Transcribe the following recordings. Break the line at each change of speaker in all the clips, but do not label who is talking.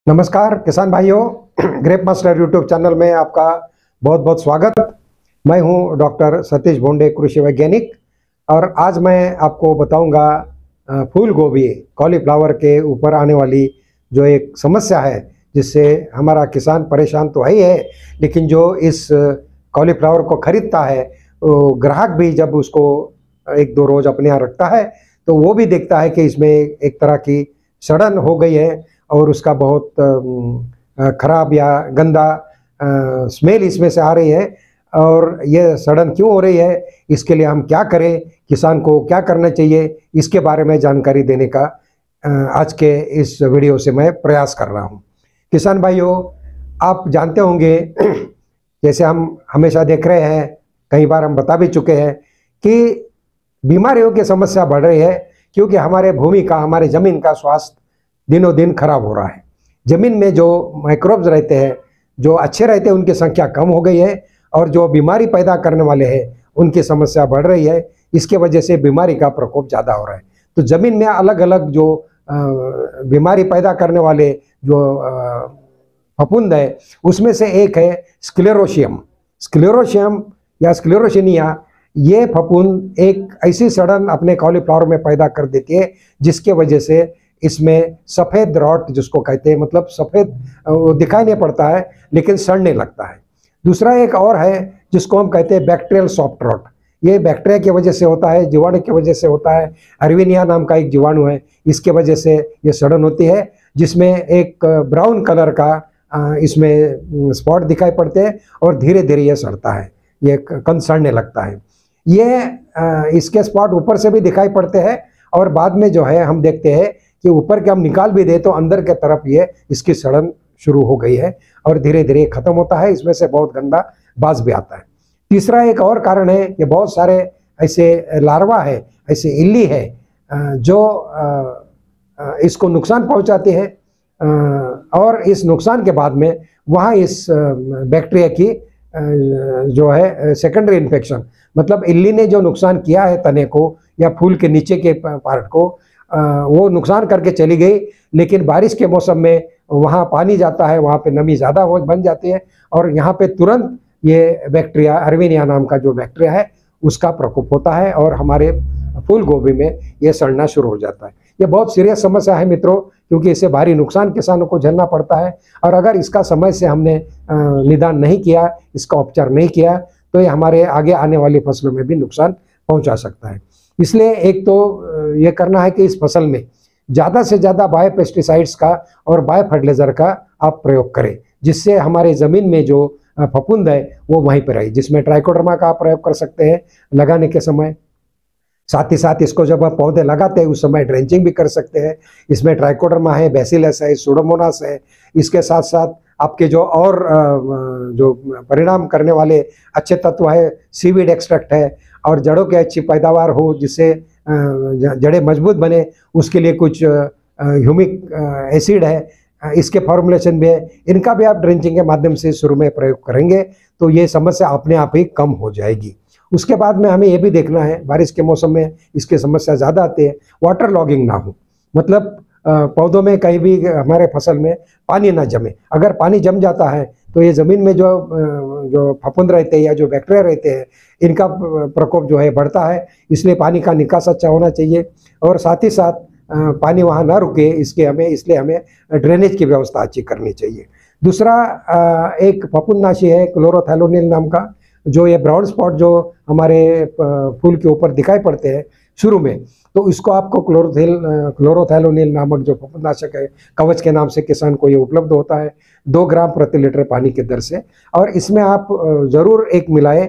नमस्कार किसान भाइयों, ग्रेप मास्टर यूट्यूब चैनल में आपका बहुत बहुत स्वागत। मैं हूं डॉक्टर सतीश भोंडे, कृषि वैज्ञानिक, और आज मैं आपको बताऊंगा फूल गोभी कॉलीफ्लावर के ऊपर आने वाली जो एक समस्या है, जिससे हमारा किसान परेशान तो है ही है, लेकिन जो इस कॉलीफ्लावर को खरीदता है वो ग्राहक भी जब उसको एक दो रोज अपने यहाँ रखता है तो वो भी देखता है कि इसमें एक तरह की सड़न हो गई है और उसका बहुत खराब या गंदा स्मेल इसमें से आ रही है। और ये सड़न क्यों हो रही है, इसके लिए हम क्या करें, किसान को क्या करना चाहिए, इसके बारे में जानकारी देने का आज के इस वीडियो से मैं प्रयास कर रहा हूँ। किसान भाइयों, आप जानते होंगे, जैसे हम हमेशा देख रहे हैं, कई बार हम बता भी चुके हैं कि बीमारियों की समस्या बढ़ रही है, क्योंकि हमारे भूमि का, हमारे ज़मीन का स्वास्थ्य दिनों दिन खराब हो रहा है। ज़मीन में जो माइक्रोब्स रहते हैं, जो अच्छे रहते हैं, उनकी संख्या कम हो गई है, और जो बीमारी पैदा करने वाले हैं उनकी समस्या बढ़ रही है। इसके वजह से बीमारी का प्रकोप ज़्यादा हो रहा है। तो ज़मीन में अलग अलग जो बीमारी पैदा करने वाले जो फफूंद है, उसमें से एक है स्क्लेरोशियम या स्क्लेरोशिनिया। ये फफूंद एक ऐसी सड़न अपने कॉलीफ्लावर में पैदा कर देती है, जिसके वजह से इसमें सफ़ेद रॉट जिसको कहते हैं, मतलब सफ़ेद दिखाई नहीं पड़ता है लेकिन सड़ने लगता है। दूसरा एक और है जिसको हम कहते हैं बैक्टीरियल सॉफ्ट रॉट। ये बैक्टीरिया की वजह से होता है, जीवाणु की वजह से होता है। अर्विनिया नाम का एक जीवाणु है, इसके वजह से ये सड़न होती है, जिसमें एक ब्राउन कलर का इसमें स्पॉट दिखाई पड़ते हैं और धीरे धीरे ये सड़ता है, ये कंद सड़ने लगता है। ये इसके स्पॉट ऊपर से भी दिखाई पड़ते हैं और बाद में जो है हम देखते हैं कि ऊपर के हम निकाल भी दे तो अंदर के तरफ ये इसकी सड़न शुरू हो गई है और धीरे धीरे खत्म होता है। इसमें से बहुत गंदा बास भी आता है। तीसरा एक और कारण है कि बहुत सारे ऐसे लार्वा है, ऐसे इल्ली है जो इसको नुकसान पहुंचाते हैं, और इस नुकसान के बाद में वहाँ इस बैक्टीरिया की जो है सेकेंडरी इन्फेक्शन, मतलब इल्ली ने जो नुकसान किया है तने को या फूल के नीचे के पार्ट को, वो नुकसान करके चली गई, लेकिन बारिश के मौसम में वहाँ पानी जाता है, वहाँ पे नमी ज़्यादा हो बन जाती है और यहाँ पे तुरंत ये बैक्टीरिया, अर्विनिया नाम का जो बैक्टीरिया है, उसका प्रकोप होता है और हमारे फूल गोभी में ये सड़ना शुरू हो जाता है। ये बहुत सीरियस समस्या है मित्रों, क्योंकि इससे भारी नुकसान किसानों को झेलना पड़ता है, और अगर इसका समय से हमने निदान नहीं किया, इसका उपचार नहीं किया, तो ये हमारे आगे आने वाली फसलों में भी नुकसान पहुँचा सकता है। इसलिए एक तो ये करना है कि इस फसल में ज़्यादा से ज़्यादा बायो पेस्टिसाइड्स का और बायो फर्टिलाइज़र का आप प्रयोग करें, जिससे हमारे ज़मीन में जो फफूंद है वो वहीं पर रहे। जिसमें ट्राइकोडर्मा का आप प्रयोग कर सकते हैं लगाने के समय, साथ ही साथ इसको जब आप पौधे लगाते हैं उस समय ड्रेंचिंग भी कर सकते हैं। इसमें ट्राइकोडर्मा है, बैसिलस है, सुडोमोनास है। इसके साथ साथ आपके जो और जो परिणाम करने वाले अच्छे तत्व है, सीवीड एक्सट्रैक्ट है, और जड़ों की अच्छी पैदावार हो, जिससे जड़ें मजबूत बने, उसके लिए कुछ ह्यूमिक एसिड है, इसके फॉर्मुलेशन भी है। इनका भी आप ड्रेंचिंग के माध्यम से शुरू में प्रयोग करेंगे तो ये समस्या अपने आप ही कम हो जाएगी। उसके बाद में हमें ये भी देखना है, बारिश के मौसम में इसकी समस्या ज़्यादा आती है, वाटर लॉगिंग ना हो, मतलब पौधों में कहीं भी हमारे फसल में पानी ना जमे। अगर पानी जम जाता है तो ये ज़मीन में जो फफूंद रहते हैं या जो बैक्टीरिया रहते हैं, इनका प्रकोप जो है बढ़ता है। इसलिए पानी का निकास अच्छा होना चाहिए, और साथ ही साथ पानी वहाँ ना रुके, इसलिए हमें ड्रेनेज की व्यवस्था अच्छी करनी चाहिए। दूसरा एक फफूंदनाशी है क्लोरोथैलोनिल नाम का, जो ये ब्राउन स्पॉट जो हमारे फूल के ऊपर दिखाई पड़ते हैं शुरू में, तो इसको आपको क्लोरोथैलोनिल नामक जो फफूंदनाशक है, कवच के नाम से किसान को ये उपलब्ध होता है 2 ग्राम प्रति लीटर पानी के दर से। और इसमें आप ज़रूर एक मिलाएं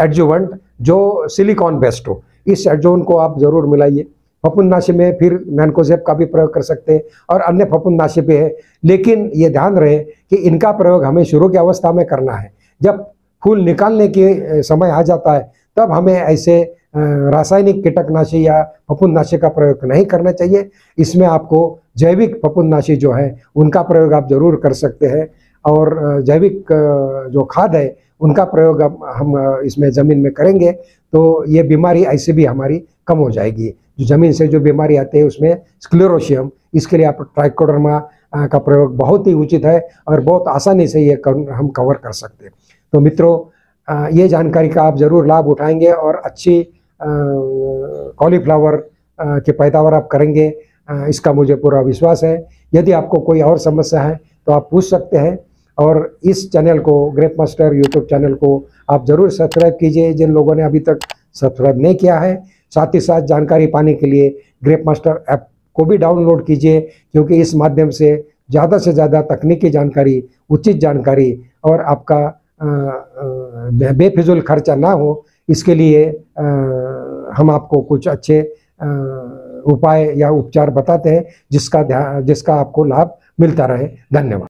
एडजुवेंट जो सिलिकॉन बेस्ड हो। इस एडजुवेंट को आप ज़रूर मिलाइए। फफूंदनाशी में फिर मैनकोजेब का भी प्रयोग कर सकते हैं और अन्य फफूंदनाशी भी है, लेकिन ये ध्यान रहे कि इनका प्रयोग हमें शुरू की अवस्था में करना है। जब फूल निकालने के समय आ जाता है तब हमें ऐसे रासायनिक कीटकनाशी या फफूंदनाशी का प्रयोग नहीं करना चाहिए। इसमें आपको जैविक फफूंदनाशी जो है उनका प्रयोग आप जरूर कर सकते हैं, और जैविक जो खाद है उनका प्रयोग हम इसमें ज़मीन में करेंगे तो ये बीमारी ऐसे भी हमारी कम हो जाएगी। जो ज़मीन से जो बीमारी आती है उसमें स्क्लेरोशियम, इसके लिए आप ट्राइकोडर्मा का प्रयोग बहुत ही उचित है और बहुत आसानी से ये हम कवर कर सकते हैं। तो मित्रों, ये जानकारी का आप ज़रूर लाभ उठाएंगे और अच्छी कॉलीफ्लावर की पैदावार आप करेंगे, इसका मुझे पूरा विश्वास है। यदि आपको कोई और समस्या है तो आप पूछ सकते हैं और इस चैनल को, ग्रेप मास्टर यूट्यूब चैनल को आप ज़रूर सब्सक्राइब कीजिए जिन लोगों ने अभी तक सब्सक्राइब नहीं किया है। साथ ही साथ जानकारी पाने के लिए ग्रेप मास्टर ऐप को भी डाउनलोड कीजिए, क्योंकि इस माध्यम से ज़्यादा तकनीकी जानकारी, उचित जानकारी और आपका बेफिजूल खर्चा ना हो, इसके लिए हम आपको कुछ अच्छे उपाय या उपचार बताते हैं जिसका आपको लाभ मिलता रहे। धन्यवाद।